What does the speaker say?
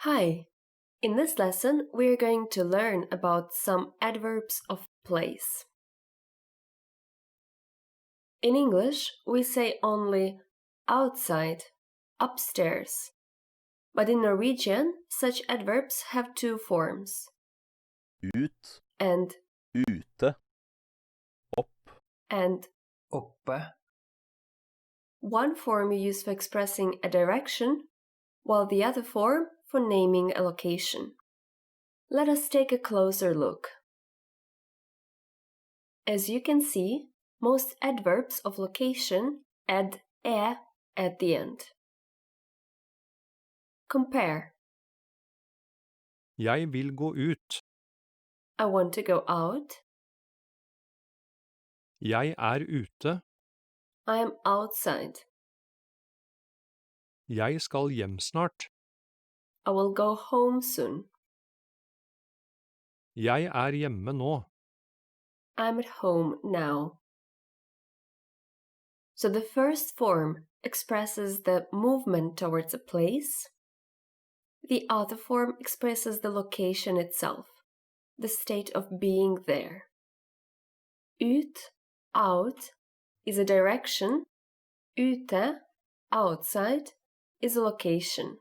Hi! In this lesson, we're going to learn about some adverbs of place. In English, we say only outside, upstairs. But in Norwegian, such adverbs have two forms. Ut, And, ute, opp, and. Oppe, One form you use for expressing a direction, while the other form for naming a location. Let us take a closer look. As you can see, most adverbs of location add e at the end. Compare. Jeg vil gå ut. I want to go out. Jeg ute. I am outside. Jeg skal hjem snart. I will go home soon. Jeg hjemme nå. I'm at home now. So the first form expresses the movement towards a place. The other form expresses the location itself, the state of being there. Ut, out, is a direction. Ute, outside, is a location.